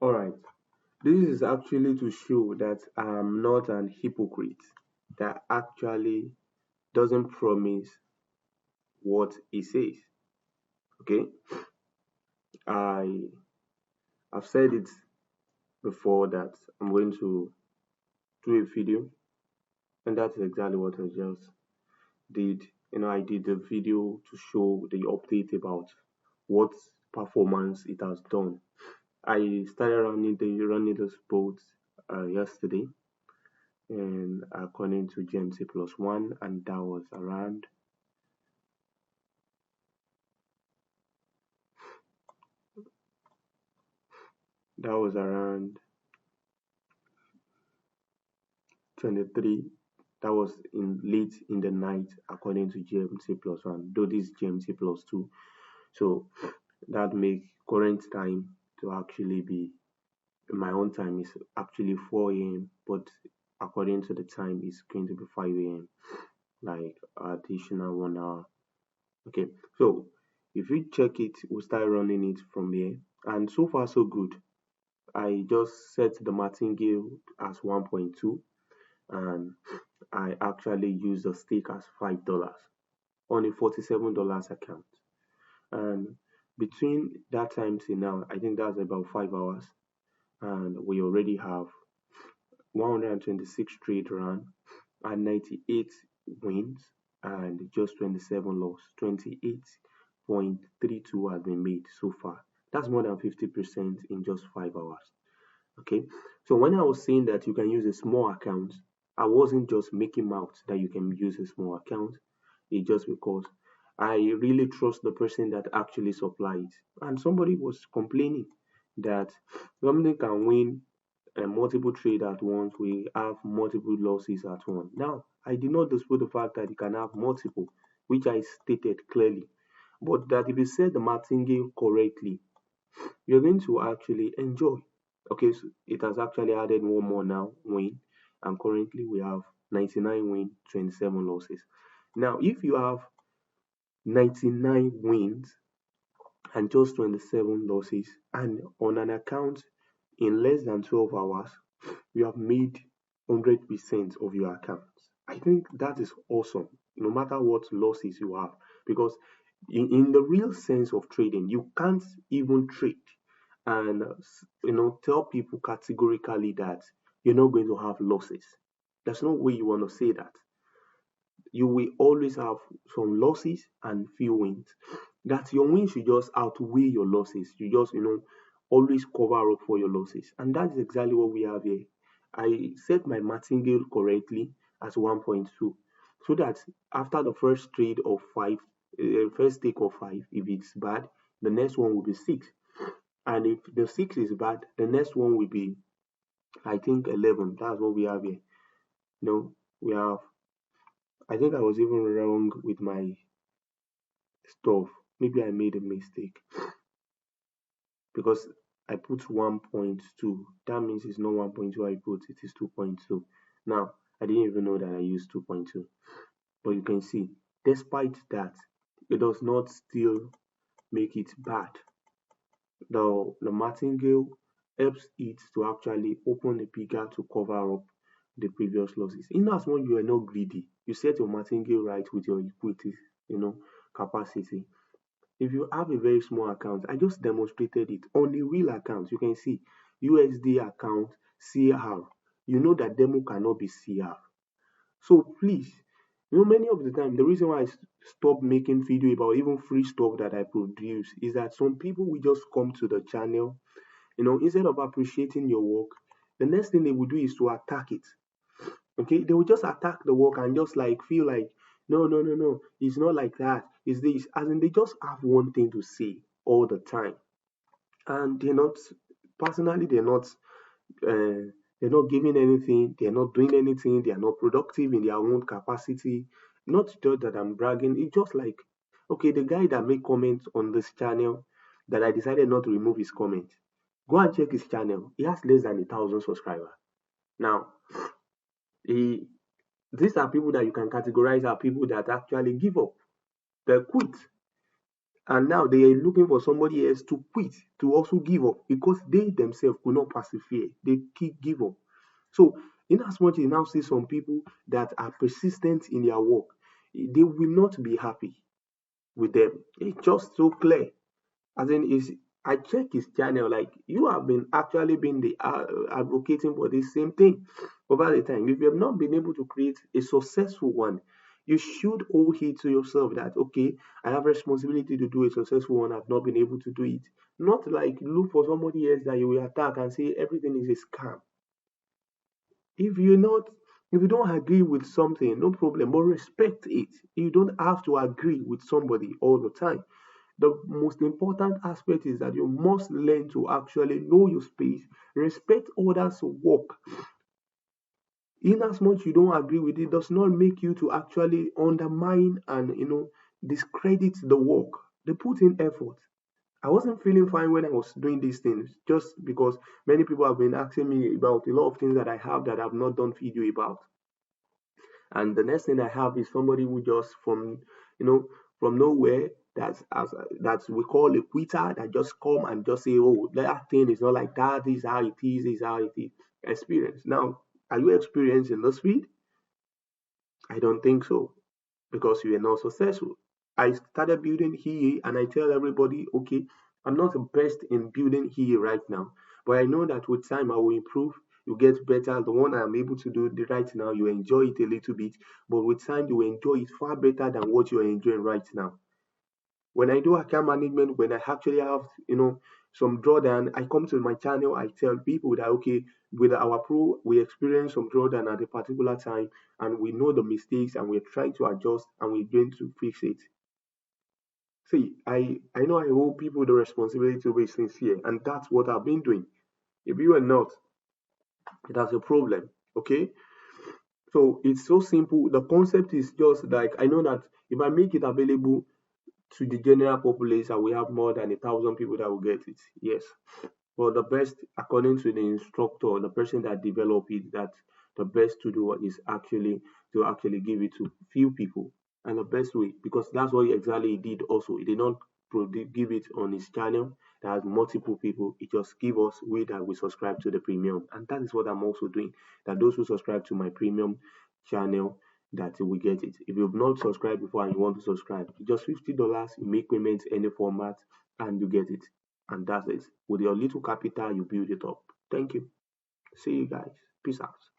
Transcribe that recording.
All right. This is actually to show that I'm not an hypocrite that actually doesn't promise what he says. Okay. I I've said it before that I'm going to do a video, and that's exactly what I just did. I did a video to show the update about what performance it has done. I started running the boat yesterday, and according to GMC plus one, and that was around 23. That was in late in the night according to GMC plus one. Though this GMC plus two, so that make current time to actually be my own time is actually 4 a.m. But according to the time, it's going to be 5 a.m. Like additional 1 hour. Okay, so if you check it, we'll start running it from here, and so far so good. I just set the martingale as 1.2, and I actually use the stake as $5 on a $47 account. And between that time till now, I think that's about 5 hours, and we already have 126 trade run and 98 wins and just 27 loss. 28.32 has been made so far. That's more than 50% in just 5 hours. Okay, so when I was saying that you can use a small account, I wasn't just making out that you can use a small account. It's just because I really trust the person that actually supplies. And somebody was complaining that somebody can win a multiple trade at once. We have multiple losses at once. Now, I did not dispute the fact that you can have multiple, which I stated clearly. But that if you set the martingale correctly, you're going to actually enjoy. Okay, so it has actually added one more now, win, and currently we have 99 win, 27 losses. Now, if you have 99 wins and just 27 losses, and on an account in less than 12 hours, you have made 100% of your account. I think that is awesome, no matter what losses you have, because in the real sense of trading, you can't even trade and tell people categorically that you're not going to have losses. There's no way you want to say that. You will always have some losses and few wins. That your wins should just outweigh your losses. You just always cover up for your losses, and that's exactly what we have here. I set my martingale correctly as 1.2, so that after the first trade of five, first take of five, if it's bad, the next one will be six. And if the six is bad, the next one will be, I think, 11. That's what we have here. No, we have, I think I was even wrong with my stuff. Maybe I made a mistake because I put 1.2. That means it's not 1.2 I put, it is 2.2. Now, I didn't even know that I used 2.2. But you can see, despite that, it does not still make it bad. The martingale helps it to actually open the bigger to cover up the previous losses. In as much you are not greedy, you set your martingale right with your equity, capacity. If you have a very small account, I just demonstrated it on the real account. You can see USD account CR. You know that demo cannot be CR. So please, many of the time, the reason why I stop making video about even free stuff that I produce is that some people will just come to the channel, instead of appreciating your work, the next thing they will do is to attack it. Okay, they will just attack the work and just like feel like, no, no, no, no, it's not like that. It's this, as in they just have one thing to say all the time, and they're not personally, uh, they're not giving anything, they're not doing anything, they are not productive in their own capacity. Not just that I'm bragging, it's just like, okay, the guy that made comments on this channel that I decided not to remove his comment. Go and check his channel. He has less than 1,000 subscribers. Now, he, these are people that you can categorize as people that actually give up. They quit. And now they are looking for somebody else to quit, to also give up because they themselves could not persevere. They keep give up. So, in as much as you now see some people that are persistent in their work, they will not be happy with them. It's just so clear. As in, is I check his channel, like you have been actually been the advocating for this same thing over the time. If you have not been able to create a successful one, you should owe it to yourself that okay, I have responsibility to do a successful one. I've not been able to do it. Not like look for somebody else that you will attack and say everything is a scam. If you're not, if you don't agree with something, no problem, but respect it. You don't have to agree with somebody all the time. The most important aspect is that you must learn to actually know your space, respect others' work. In as much you don't agree with it, does not make you to actually undermine and discredit the work. They put in effort. I wasn't feeling fine when I was doing these things just because many people have been asking me about a lot of things that I have that I've not done video about. And the next thing I have is somebody who just you know from nowhere that's we call a quitter that just come and just say, oh, that thing is not like that. This is how it is. This is how it is. Experience. Now, are you experienced in this field? I don't think so because you are not successful. I started building here and I tell everybody, okay, I'm not the best in building here right now, but I know that with time I will improve. You get better. The one I'm able to do right now, you enjoy it a little bit, but with time you will enjoy it far better than what you are enjoying right now. When I do account management, when I actually have, some drawdown, I come to my channel, I tell people that, okay, with our pro, we experience some drawdown at a particular time and we know the mistakes and we're trying to adjust and we're going to fix it. See, I know I hold people the responsibility to be sincere, and that's what I've been doing. If you are not, that's a problem. Okay? So it's so simple. The concept is just like I know that if I make it available to the general population, we have more than 1,000 people that will get it. Yes. But the best, according to the instructor, the person that developed it, that the best to do is actually to actually give it to few people. And the best way, because that's what exactly he did also. He did not give it on his channel that has multiple people. He just give us we that we subscribe to the premium. And that is what I'm also doing. That those who subscribe to my premium channel that we get it. If you've not subscribed before and you want to subscribe, just $50, you make payments any format and you get it. And that's it. With your little capital, you build it up. Thank you. See you guys. Peace out.